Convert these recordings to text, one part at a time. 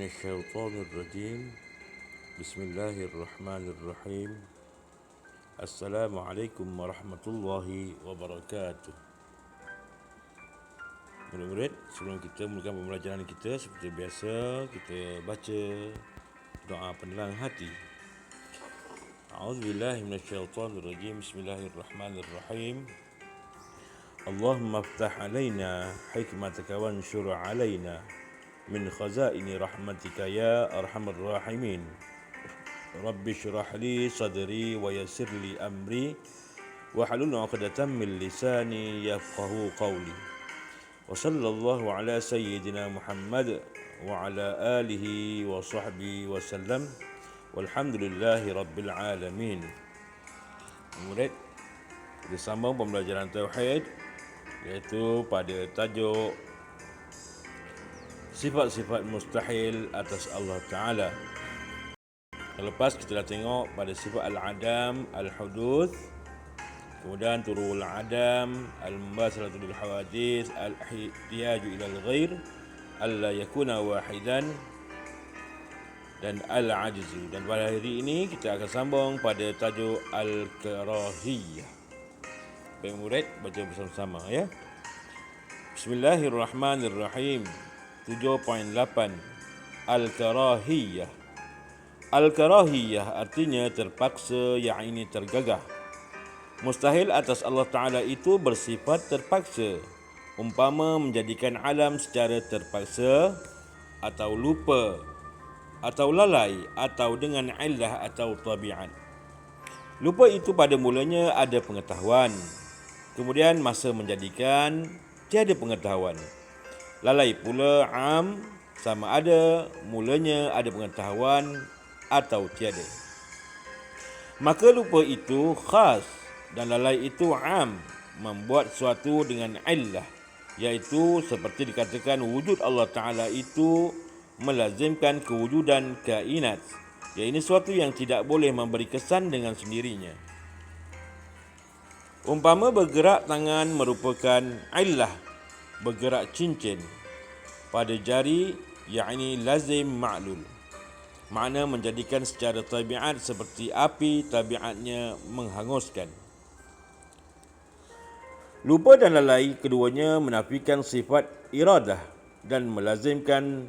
من الشيطان الرجيم بسم الله الرحمن الرحيم السلام عليكم warahmatullahi wabarakatuh. Murid-murid, sebelum kita mulakan pembelajaran kita, seperti biasa kita baca doa penelang hati. A'udzubillahi minasyaitonir rajim. Bismillahirrahmanirrahim. Allahumma iftah alaina hikmataka wanshur alaina min khazaini rahmatika ya arhamar rahimin. Rabbi shrah li sadri wa yassir li amri wahlul 'uqdatam min lisani yafqahu qawli. Wa sallallahu ala sayyidina Muhammad wa ala alihi wa sahbihi wa sallam. Walhamdulillahi rabbil alamin. Murid, kita sambung pembelajaran tauhid, iaitu pada tajuk sifat-sifat mustahil atas Allah Ta'ala. Lepas kita dah tengok pada sifat al-adam, al-huduth, kemudian turul adam, al-mubasalatu bil hawadith, al-ihtiyaju ila al-ghair, alla yakuna wahidan, dan al-ajzu. Dan pada hari ini kita akan sambung pada tajuk al-karahiyah. Baik murid, baca bersama-sama ya. Bismillahirrahmanirrahim. 7.8 Al-karahiyah. Al-karahiyah artinya terpaksa, yang ini tergagah. Mustahil atas Allah Ta'ala itu bersifat terpaksa, umpama menjadikan alam secara terpaksa, atau lupa, atau lalai, atau dengan illah atau tabiat. Lupa itu pada mulanya ada pengetahuan, kemudian masa menjadikan tiada pengetahuan. Lalai pula am, sama ada mulanya ada pengetahuan atau tiada. Maka lupa itu khas dan lalai itu am, membuat suatu dengan illah, iaitu seperti dikatakan wujud Allah Ta'ala itu melazimkan kewujudan kainat, iaitu suatu yang tidak boleh memberi kesan dengan sendirinya. Umpama bergerak tangan merupakan illah, bergerak cincin pada jari, yakni lazim ma'lul, makna menjadikan secara tabiat seperti api tabiatnya menghanguskan. Lupa dan lalai keduanya menafikan sifat iradah dan melazimkan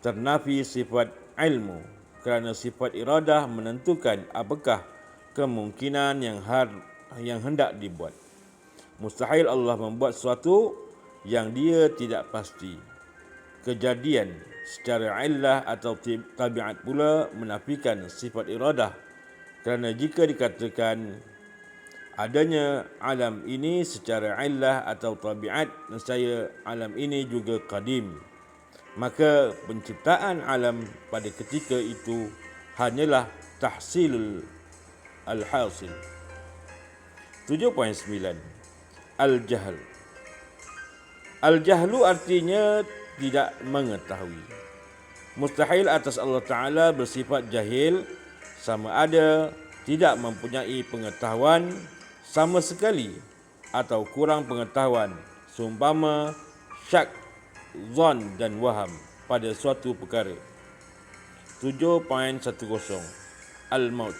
ternafi sifat ilmu, kerana sifat iradah menentukan apakah kemungkinan yang hendak dibuat. Mustahil Allah membuat sesuatu yang dia tidak pasti. Kejadian secara illah atau tabiat pula menafikan sifat iradah, kerana jika dikatakan adanya alam ini secara illah atau tabiat, nescaya alam ini juga qadim, maka penciptaan alam pada ketika itu hanyalah tahsilul al-hasil. 7.9 Al-jahl. Al-jahlu artinya tidak mengetahui. Mustahil atas Allah Ta'ala bersifat jahil, sama ada tidak mempunyai pengetahuan sama sekali atau kurang pengetahuan, seumpama syak, zon dan waham pada suatu perkara. 7.10 Al-maut.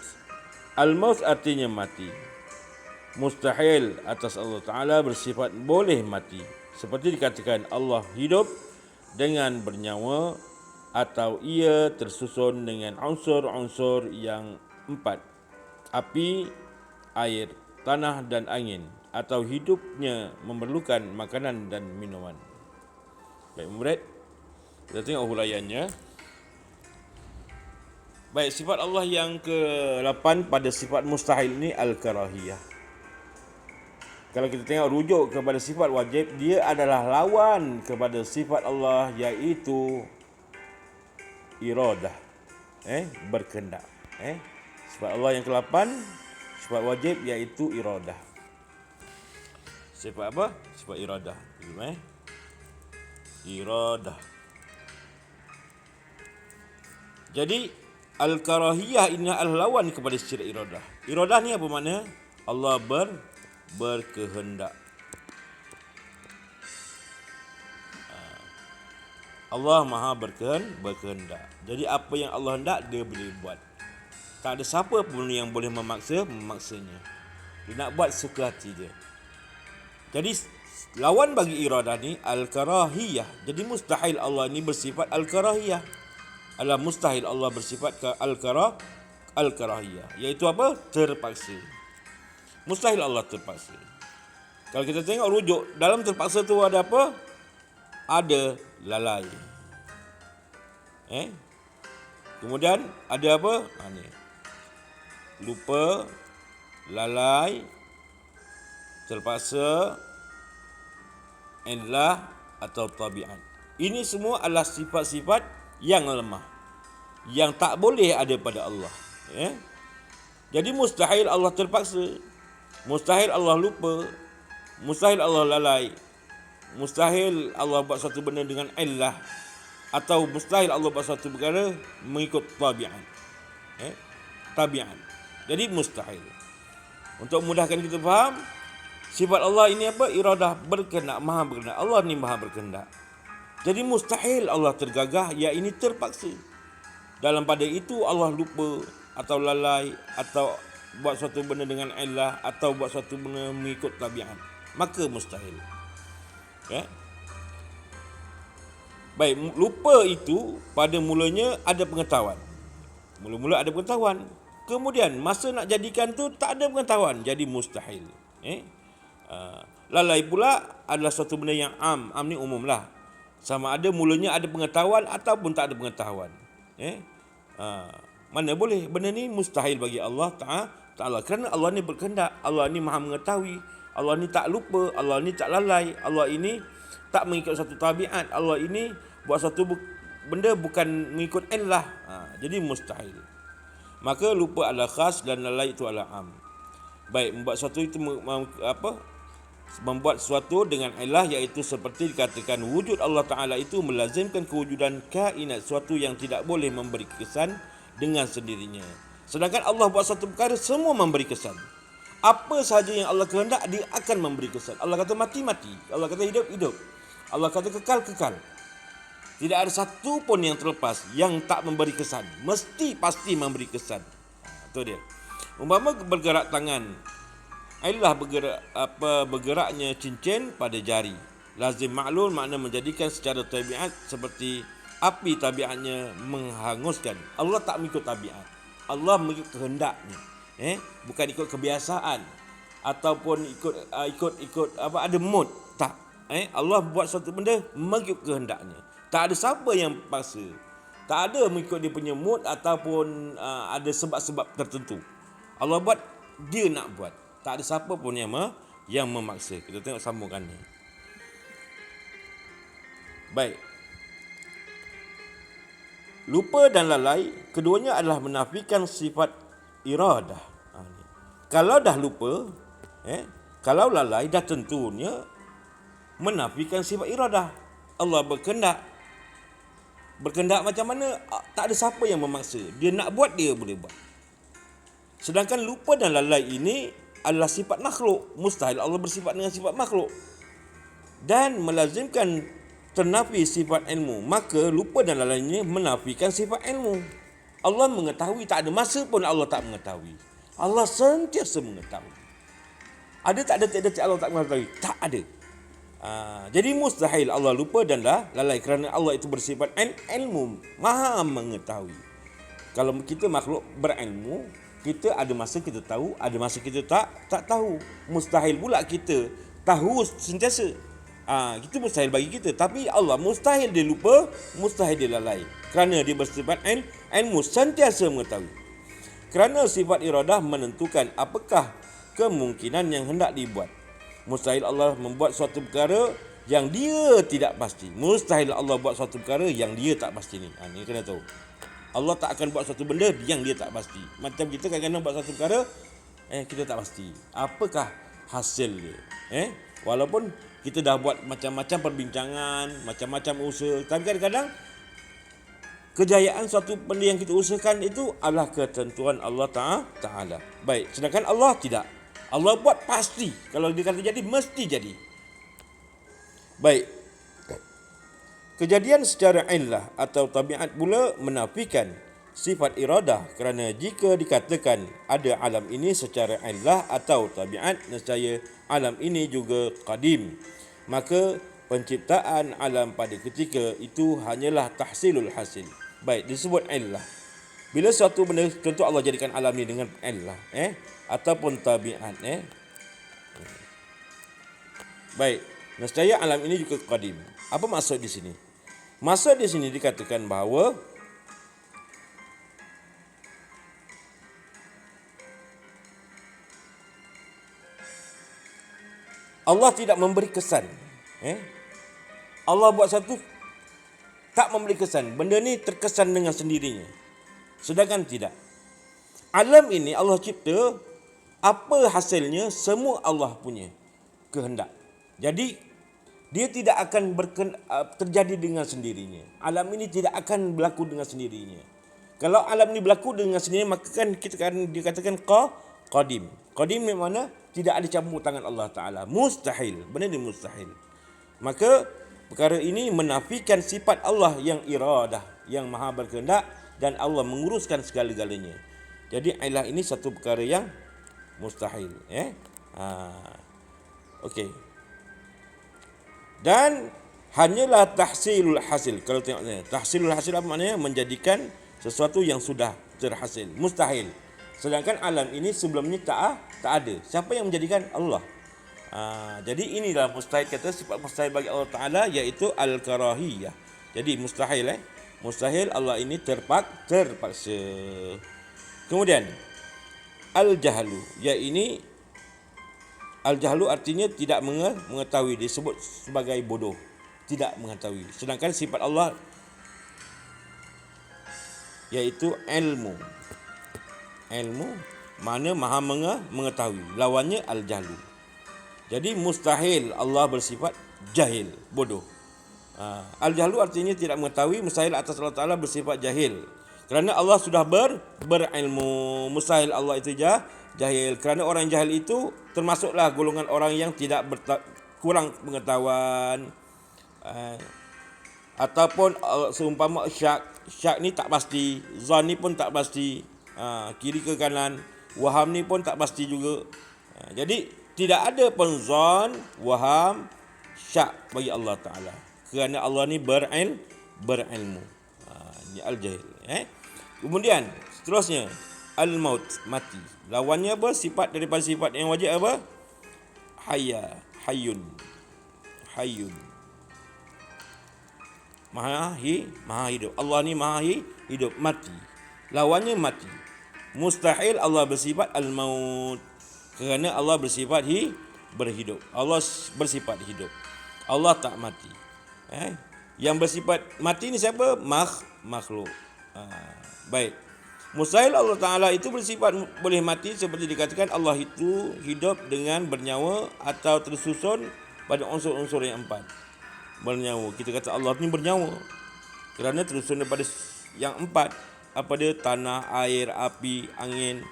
Al-maut artinya mati. Mustahil atas Allah Ta'ala bersifat boleh mati, seperti dikatakan Allah hidup dengan bernyawa, atau ia tersusun dengan unsur-unsur yang 4, api, air, tanah dan angin, atau hidupnya memerlukan makanan dan minuman. Baik murid, kita tengok huraiannya. Baik, sifat Allah yang ke-8 pada sifat mustahil ini al-karahiyah. Kalau kita tengok rujuk kepada sifat wajib, dia adalah lawan kepada sifat Allah, iaitu iradah, berkehendak. Sifat Allah yang ke-8, sifat wajib, iaitu iradah. Sifat apa? Sifat iradah. Iradah. Jadi al-karahiyah ini adalah lawan kepada sifat iradah. Iradah ni apa makna? Allah berkehendak. Allah Maha berkehendak. Jadi apa yang Allah hendak dia boleh buat. Tak ada siapa pun yang boleh memaksanya. Dia nak buat suka hati dia. Jadi lawan bagi iradah ni al-karahiyah. Jadi mustahil Allah ni bersifat al-karahiyah. Mustahil Allah bersifat al-karahiyah. Iaitu apa? Terpaksa. Mustahil Allah terpaksa. Kalau kita tengok rujuk, dalam terpaksa tu ada apa? Ada lalai. Kemudian ada apa? Ni. Lupa, lalai, terpaksa, illah atau tabiat. Ini semua adalah sifat-sifat yang lemah, yang tak boleh ada pada Allah. Jadi mustahil Allah terpaksa, mustahil Allah lupa, mustahil Allah lalai, mustahil Allah buat satu benda dengan illah, atau mustahil Allah buat satu perkara mengikut tabiat. Tabiat. Jadi mustahil. Untuk memudahkan kita faham, sifat Allah ini apa? Iradah, berkehendak, maha berkehendak. Allah ni maha berkehendak. Jadi mustahil Allah tergagah, ia ini terpaksa. Dalam pada itu Allah lupa atau lalai atau buat suatu benda dengan illah atau buat suatu benda mengikut tabiat. Maka mustahil. Baik, lupa itu pada mulanya ada pengetahuan. Mula-mula ada pengetahuan. Kemudian masa nak jadikan tu tak ada pengetahuan, jadi mustahil. Lalai pula adalah suatu benda yang am ni umum lah. Sama ada mulanya ada pengetahuan ataupun tak ada pengetahuan. Mana boleh, benda ni mustahil bagi Allah Ta'ala. Kerana Allah ni berkehendak, Allah ni maha mengetahui, Allah ni tak lupa, Allah ni tak lalai, Allah ini tak mengikut satu tabiat, Allah ini buat satu benda bukan mengikut illah. Jadi mustahil. Maka lupa adalah khas dan lalai itu adalah am. Baik, membuat sesuatu itu membuat sesuatu dengan illah, iaitu seperti dikatakan wujud Allah Ta'ala itu melazimkan kewujudan kainat, sesuatu yang tidak boleh memberi kesan dengan sendirinya. Sedangkan Allah buat satu perkara semua memberi kesan. Apa sahaja yang Allah kehendak dia akan memberi kesan. Allah kata mati-mati, Allah kata hidup-hidup, Allah kata kekal-kekal. Tidak ada satu pun yang terlepas yang tak memberi kesan. Mesti pasti memberi kesan. Itu dia. Umpama bergerak tangan, illah bergeraknya cincin pada jari. Lazim maklul makna menjadikan secara tabiat seperti api tabiatnya menghanguskan. Allah tak mengikut tabiat. Allah mengikut kehendaknya. Bukan ikut kebiasaan ataupun ikut ada mood. Tak. Allah buat satu benda mengikut kehendaknya. Tak ada siapa yang paksa. Tak ada mengikut dia punya mood ataupun ada sebab-sebab tertentu. Allah buat, dia nak buat. Tak ada siapa pun yang memaksa. Kita tengok sambungan ni. Baik. Lupa dan lalai, keduanya adalah menafikan sifat iradah. Kalau dah lupa, kalau lalai, dah tentunya menafikan sifat iradah. Allah berkehendak. Berkehendak macam mana? Tak ada siapa yang memaksa. Dia nak buat, dia boleh buat. Sedangkan lupa dan lalai ini adalah sifat makhluk. Mustahil Allah bersifat dengan sifat makhluk. Dan melazimkan ternafi sifat ilmu. Maka lupa dan lalai ini menafikan sifat ilmu. Allah mengetahui, tak ada masa pun Allah tak mengetahui. Allah sentiasa mengetahui. Ada tak detik-detik Allah tak mengetahui? Tak ada. Jadi mustahil Allah lupa dan lalai kerana Allah itu bersifat ilmu, maha mengetahui. Kalau kita makhluk berilmu, kita ada masa kita tahu, ada masa kita tak tahu. Mustahil pula kita tahu sentiasa. Itu mustahil bagi kita. Tapi Allah mustahil dia lupa, mustahil dia lalai. Kerana dia bersifat ilmu, sentiasa mengetahui. Kerana sifat iradah menentukan apakah kemungkinan yang hendak dibuat. Mustahil Allah membuat suatu perkara yang dia tidak pasti. Mustahil Allah buat suatu perkara yang dia tak pasti ni. Ni kena tahu. Allah tak akan buat suatu benda yang dia tak pasti. Macam kita kadang-kadang buat suatu perkara, kita tak pasti. Apakah hasil dia? Walaupun kita dah buat macam-macam perbincangan, macam-macam usaha. Tapi kadang-kadang kejayaan suatu benda yang kita usahakan itu adalah ketentuan Allah Ta'ala. Baik, sedangkan Allah tidak. Allah buat pasti. Kalau dia kata jadi, mesti jadi. Baik. Kejadian secara illah atau tabiat pula menafikan sifat iradah, kerana jika dikatakan ada alam ini secara illah atau tabiat, nescaya alam ini juga qadim. Maka penciptaan alam pada ketika itu hanyalah tahsilul hasil. Baik, disebut illah. Bila suatu benda, contoh Allah jadikan alam ni dengan illah, ataupun tabiat, baik, nescaya alam ini juga qadim. Apa maksud di sini? Maksud di sini dikatakan bahawa Allah tidak memberi kesan. Allah buat satu, tak memberi kesan. Benda ni terkesan dengan sendirinya. Sedangkan tidak. Alam ini Allah cipta, apa hasilnya semua Allah punya kehendak. Jadi dia tidak akan terjadi dengan sendirinya. Alam ini tidak akan berlaku dengan sendirinya. Kalau alam ini berlaku dengan sendirinya, maka kan kita akan dikatakan qadim. Qadim ni mana? Tidak ada campur tangan Allah Ta'ala. Mustahil. Benda ni mustahil. Maka perkara ini menafikan sifat Allah yang iradah, yang maha berkehendak, dan Allah menguruskan segala-galanya. Jadi ilah ini satu perkara yang mustahil. Okey. Dan hanyalah tahsilul hasil. Kalau tengok ni, tahsilul hasil apa maknanya? Menjadikan sesuatu yang sudah terhasil. Mustahil. Sedangkan alam ini sebelumnya tak ada. Siapa yang menjadikan? Allah. Jadi inilah mustahil, kata sifat mustahil bagi Allah Ta'ala, iaitu al-karahiyah. Jadi mustahil. Mustahil Allah ini terpaksa. Kemudian al-jahlu, iaitu al-jahlu artinya tidak mengetahui, disebut sebagai bodoh, tidak mengetahui. Sedangkan sifat Allah iaitu ilmu. Ilmu mana maha mengetahui. Lawannya al-jahlu. Jadi mustahil Allah bersifat jahil, bodoh. Al-jahlu artinya tidak mengetahui, mustahil atas Allah Ta'ala bersifat jahil. Kerana Allah sudah berilmu. Mustahil Allah itu jahil. Kerana orang jahil itu termasuklah golongan orang yang tidak kurang pengetahuan. Ataupun seumpama syak ni tak pasti, zon ni pun tak pasti, kiri ke kanan, waham ni pun tak pasti juga. Jadi tidak ada pun zon, waham, syak bagi Allah Ta'ala. Kerana Allah ni berilmu. Ini al-jahil. Kemudian seterusnya al-maut, mati. Lawannya apa? Sifat daripada sifat yang wajib apa? Hayyun. Maha hidup. Allah ni maha hidup, mati. Lawannya mati. Mustahil Allah bersifat al-maut. Kerana Allah bersifat berhidup. Allah bersifat hidup. Allah tak mati. Yang bersifat mati ni siapa? Makhluk. Baik. Mustahil Allah Ta'ala itu bersifat boleh mati, seperti dikatakan Allah itu hidup dengan bernyawa atau tersusun pada unsur-unsur yang 4. Bernyawa. Kita kata Allah ni bernyawa kerana tersusun daripada yang 4. Apa dia? Tanah, air, api, angin,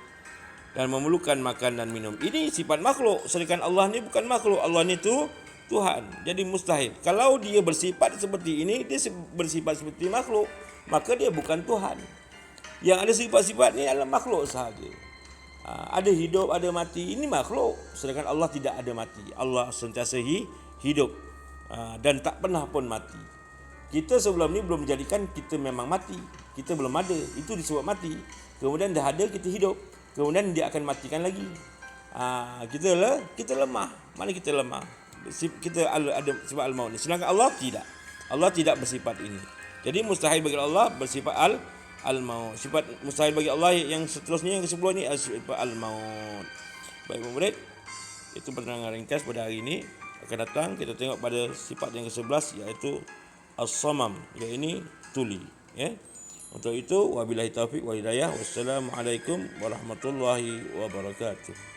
dan memerlukan makan dan minum. Ini sifat makhluk. Sedangkan Allah ni bukan makhluk. Allah ni tu Tuhan. Jadi mustahil. Kalau dia bersifat seperti ini, dia bersifat seperti makhluk, maka dia bukan Tuhan. Yang ada sifat-sifat ni adalah makhluk sahaja. Ada hidup, ada mati. Ini makhluk. Sedangkan Allah tidak ada mati. Allah sentiasa hidup. Dan tak pernah pun mati. Kita sebelum ni belum menjadikan kita memang mati. Kita belum ada. Itu disebut mati. Kemudian dah ada, kita hidup. Kemudian dia akan matikan lagi. Kita lemah. Mana kita lemah? Kita ada sifat al-maut ni. Sedangkan Allah tidak. Allah tidak bersifat ini. Jadi mustahil bagi Allah bersifat al-maut. Sifat mustahil bagi Allah yang seterusnya, yang ke-10 ni sifat al-maut. Baik murid, itu penerangan ringkas pada hari ini. Akan datang kita tengok pada sifat yang ke-11, iaitu as-samam, iaitu tuli. Untuk itu wabillahi taufiq wal hidayah. Wassalamualaikum warahmatullahi wabarakatuh.